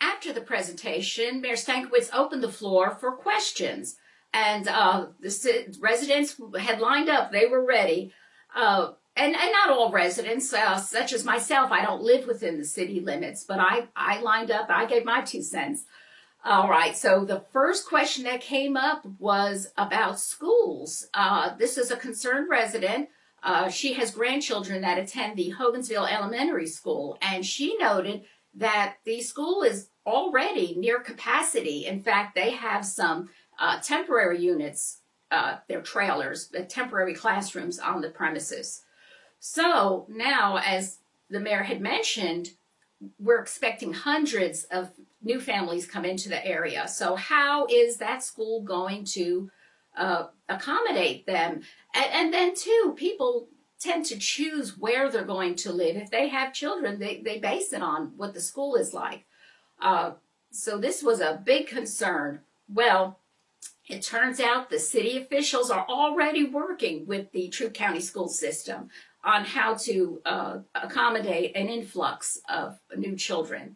After the presentation, Mayor Stankiewicz opened the floor for questions, and the residents had lined up. They were ready. And not all residents, such as myself, I don't live within the city limits, but I lined up. I gave my 2 cents. All right, so the first question that came up was about schools. This is a concerned resident. She has grandchildren that attend the Hogansville Elementary School, and she noted that the school is already near capacity. In fact, they have some temporary units, they're trailers, temporary classrooms on the premises. So now, as the mayor had mentioned, we're expecting hundreds of new families come into the area. So how is that school going to accommodate them? And then too, people tend to choose where they're going to live. If they have children, they base it on what the school is like. So this was a big concern. Well, it turns out the city officials are already working with the Troup County school system on how to accommodate an influx of new children.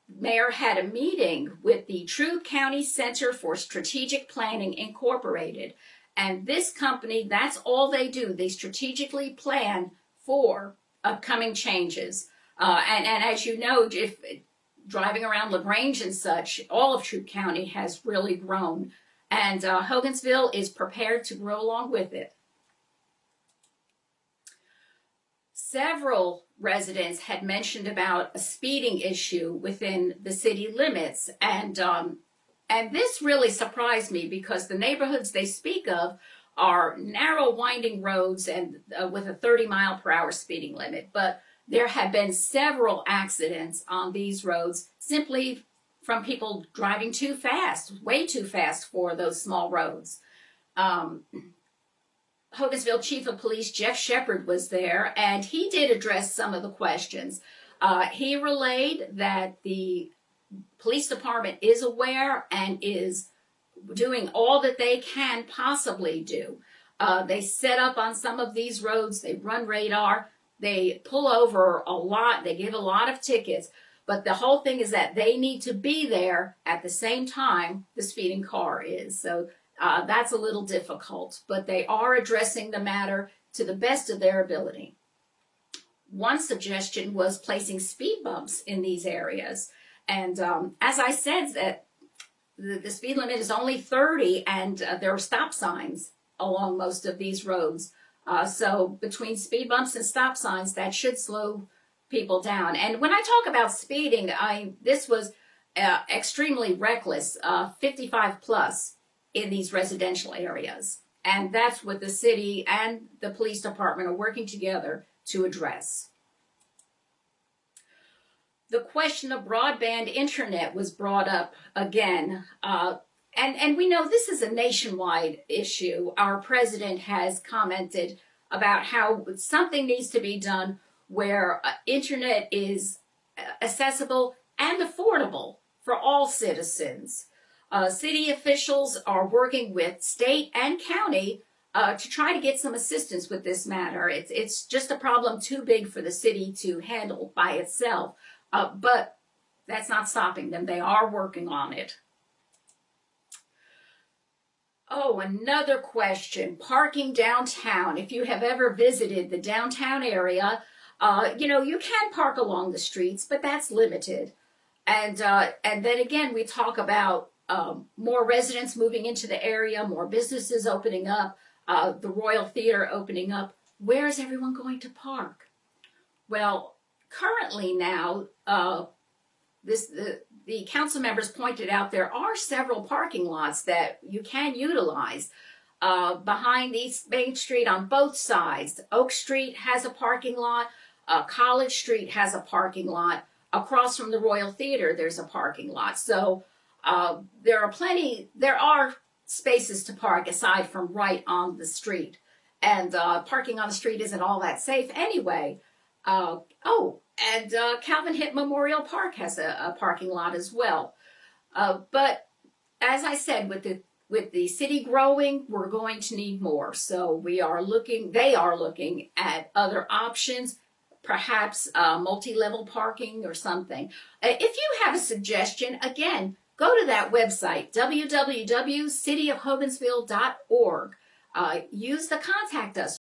Mayor had a meeting with the Troup County Center for Strategic Planning Incorporated. And this company, that's all they do. They strategically plan for upcoming changes. And as you know, if driving around LaGrange and such, all of Troup County has really grown. And Hogansville is prepared to grow along with it. Several residents had mentioned about a speeding issue within the city limits, and this really surprised me because the neighborhoods they speak of are narrow, winding roads and with a 30-mile-per-hour speeding limit. But there have been several accidents on these roads simply from people driving too fast, way too fast for those small roads. Hogansville Chief of Police Jeff Shepard was there, and he did address some of the questions. He relayed that the police department is aware and is doing all that they can possibly do. They set up on some of these roads, they run radar, they pull over a lot, they give a lot of tickets, but the whole thing is that they need to be there at the same time the speeding car is. So that's a little difficult, but they are addressing the matter to the best of their ability. One suggestion was placing speed bumps in these areas. And as I said, that the speed limit is only 30, and there are stop signs along most of these roads. So between speed bumps and stop signs, that should slow people down. And when I talk about speeding, this was extremely reckless, 55 plus in these residential areas. And that's what the city and the police department are working together to address. The question of broadband internet was brought up again. And we know this is a nationwide issue. Our president has commented about how something needs to be done where internet is accessible and affordable for all citizens. City officials are working with state and county to try to get some assistance with this matter. It's just a problem too big for the city to handle by itself, but that's not stopping them. They are working on it. Oh, another question, parking downtown. If you have ever visited the downtown area, you can park along the streets, but that's limited. And then again, we talk about more residents moving into the area, more businesses opening up, the Royal Theater opening up. Where is everyone going to park? Well, currently now, the council members pointed out there are several parking lots that you can utilize behind East Main Street on both sides. Oak Street has a parking lot. College Street has a parking lot. Across from the Royal Theater, there's a parking lot. So there are spaces to park aside from right on the street. And parking on the street isn't all that safe anyway. And Calvin Hitt Memorial Park has a parking lot as well. But as I said, with the city growing, we're going to need more. So they are looking at other options, perhaps multi-level parking or something. If you have a suggestion, again, go to that website, www.cityofhogansville.org. Use the contact us